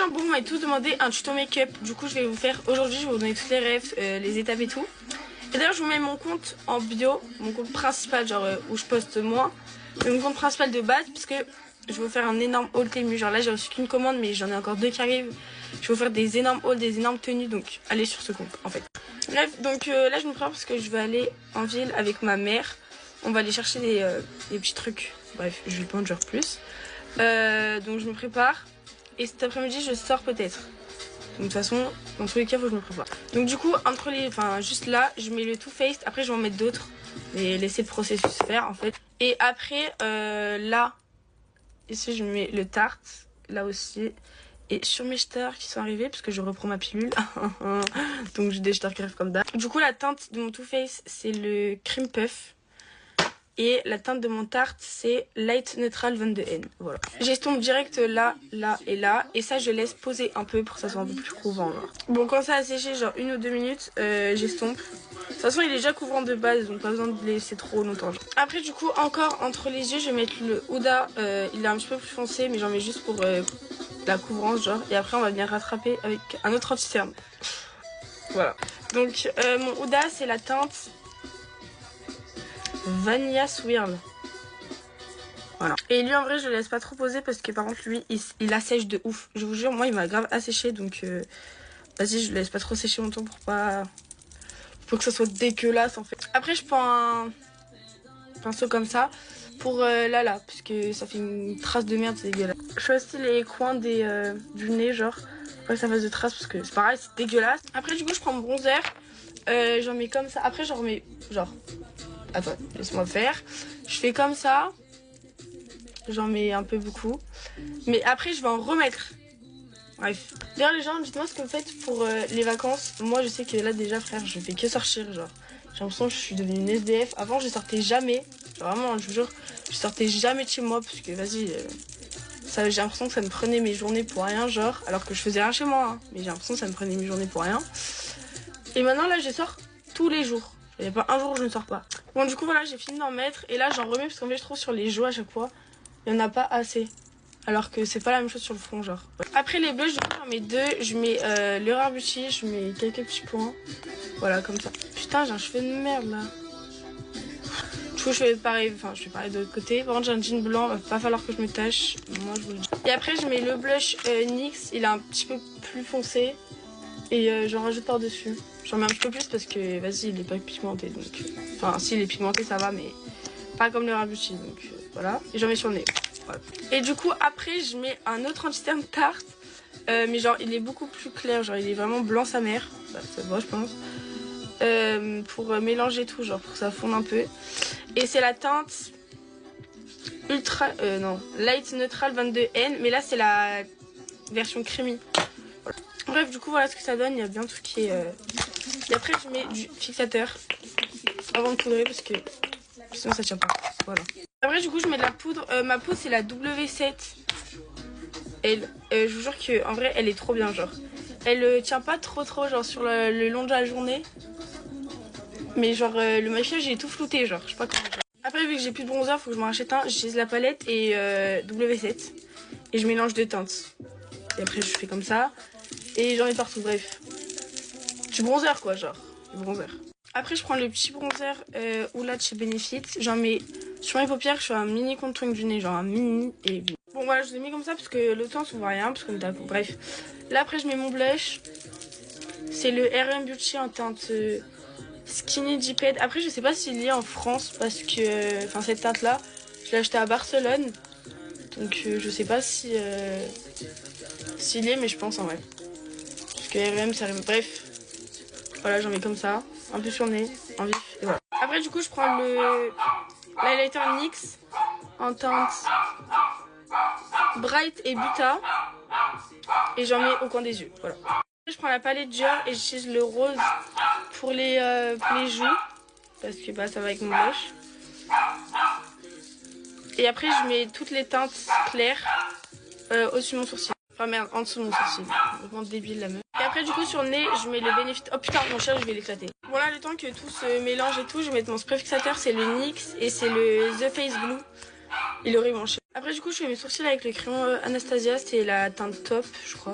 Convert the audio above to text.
gens, bon, vous m'avez tous demandé un tuto make-up. Du coup, je vais vous faire aujourd'hui, je vais vous donner toutes les refs, les étapes et tout. Et d'ailleurs, je vous mets mon compte en bio, mon compte principal, genre où je poste moins. Mais mon compte principal de base, parce que je vais vous faire un énorme haul Temu. Genre là, j'ai reçu qu'une commande, mais j'en ai encore 2 qui arrivent. Je vais vous faire des énormes hauls, des énormes tenues, donc allez sur ce compte en fait. Bref, donc là, je me prépare parce que je vais aller en ville avec ma mère. On va aller chercher des petits trucs. Bref, je vais pas en dire plus. Donc je me prépare. Et cet après-midi, je sors peut-être. Donc de toute façon, dans tous les cas, faut que je me prépare. Donc du coup, juste là, je mets le Too Faced. Après, je vais en mettre d'autres. Mais laisser le processus faire en fait. Et après, là, ici, je mets le Tarte. Là aussi. Et sur mes stars qui sont arrivés, parce que je reprends ma pilule. Donc j'ai des stars qui arrivent comme d'hab. Du coup, la teinte de mon Too Faced, c'est le Cream Puff. Et la teinte de mon Tarte, c'est Light Neutral Van de N. Voilà. J'estompe direct là, là et là. Et ça, je laisse poser un peu pour que ça soit un peu plus couvrant. Là. Bon, quand ça a séché, genre 1 ou 2 minutes, j'estompe. De toute façon, il est déjà couvrant de base, donc pas besoin de laisser trop longtemps. Après, du coup, encore entre les yeux, je vais mettre le Huda. Il est un petit peu plus foncé, mais j'en mets juste pour la couvrance, genre. Et après, on va venir rattraper avec un autre anti-cerne. Voilà. Donc, mon Huda, c'est la teinte Vanilla Swirl. Voilà. Et lui en vrai je le laisse pas trop poser parce que par contre lui il assèche de ouf. Je vous jure, moi il m'a grave asséché donc vas-y, je le laisse pas trop sécher longtemps pour que ça soit dégueulasse en fait. Après je prends un pinceau comme ça pour là parce que ça fait une trace de merde, c'est dégueulasse. Je fais aussi les coins du nez genre pour que ça fasse de traces parce que c'est pareil, c'est dégueulasse. Après du coup je prends mon bronzer, j'en mets comme ça. Après j'en remets genre... Attends, laisse-moi faire. Je fais comme ça. J'en mets un peu beaucoup. Mais après, je vais en remettre. Bref. D'ailleurs, les gens, dites-moi ce que vous faites pour les vacances. Moi, je sais que là, déjà, frère, je fais que sortir. Genre, j'ai l'impression que je suis devenue une SDF. Avant, je sortais jamais. Genre, vraiment, je vous jure, je sortais jamais de chez moi. Parce que, vas-y, j'ai l'impression que ça me prenait mes journées pour rien. Genre, alors que je faisais rien chez moi. Hein, mais j'ai l'impression que ça me prenait mes journées pour rien. Et maintenant, là, je sors tous les jours. Il n'y a pas un jour où je ne sors pas. Bon, du coup, voilà, j'ai fini d'en mettre. Et là, j'en remets parce qu'en fait, je trouve sur les joues à chaque fois, il n'y en a pas assez. Alors que c'est pas la même chose sur le front, genre. Après les blushs, j'en mets 2. Je mets le Rare Beauty, je mets quelques petits points. Voilà, comme ça. Putain, j'ai un cheveu de merde, là. Du coup, je fais pareil de l'autre côté. Par contre, j'ai un jean blanc, va pas falloir que je me tâche. Moi, je vous le dis. Et après, je mets le blush NYX. Il est un petit peu plus foncé. Et j'en rajoute par-dessus. J'en mets un petit peu plus parce que, vas-y, il est pas pigmenté. Donc, enfin, si, il est pigmenté, ça va, mais pas comme le Rare Beauty. Donc, voilà. Et j'en mets sur le nez. Voilà. Et du coup, après, je mets un autre anti-cerne Tarte. Mais genre, il est beaucoup plus clair. Genre, il est vraiment blanc sa mère. Bah, ça se voit, je pense. Pour mélanger tout, genre, pour que ça fonde un peu. Et c'est la teinte Light Neutral 22N. Mais là, c'est la version creamy. Voilà. Bref, du coup, voilà ce que ça donne. Il y a bien tout qui est... Et après, je mets du fixateur avant de poudrer parce que sinon, ça tient pas. Voilà. Après, du coup, je mets de la poudre. Ma poudre, c'est la W7. Je vous jure qu'en vrai, elle est trop bien, genre. Elle tient pas trop, genre, sur le long de la journée. Mais genre, le maquillage, il est tout flouté, genre. Je sais pas comment dire. Après, vu que j'ai plus de bronzer, faut que je m'en rachète un. J'utilise la palette et W7. Et je mélange deux teintes. Et après, je fais comme ça. Et j'en mets partout, bref. Du bronzer, quoi, genre. Du bronzer. Après, je prends le petit bronzer Oula de chez Benefit. J'en mets sur mes paupières. Je fais un mini contouring du nez, genre un mini. Et bon, voilà, je l'ai mis comme ça parce que le temps, on voit rien. Parce qu'on est à vous. Bref. Là, après, je mets mon blush. C'est le RM Beauty en teinte Skinny Dipped. Après, je sais pas s'il y est en France parce que. Enfin, cette teinte-là, je l'ai acheté à Barcelone. Donc, je sais pas si. S'il y est, mais je pense en vrai. Parce que RM, ça rime. Bref. Voilà, j'en mets comme ça. Un peu sur le nez, en vif, et voilà. Après, du coup, je prends l'highlighter NYX en teinte Bright et Buta. Et j'en mets au coin des yeux, voilà. Après, je prends la palette Dior et j'utilise le rose pour les joues. Parce que bah, ça va avec mon blush. Et après, je mets toutes les teintes claires au-dessus de mon sourcil. Enfin merde, en dessous de mon sourcil. Vraiment débile la meuf. Et après du coup sur le nez, je mets le Benefit. Oh putain, mon chat, je vais l'éclater. Voilà, le temps que tout se mélange et tout, je vais mettre mon spray fixateur, c'est le NYX et c'est le The Face Glue. Il est horrible mon chat. Après du coup, je fais mes sourcils avec le crayon Anastasia, c'est la teinte Top, je crois.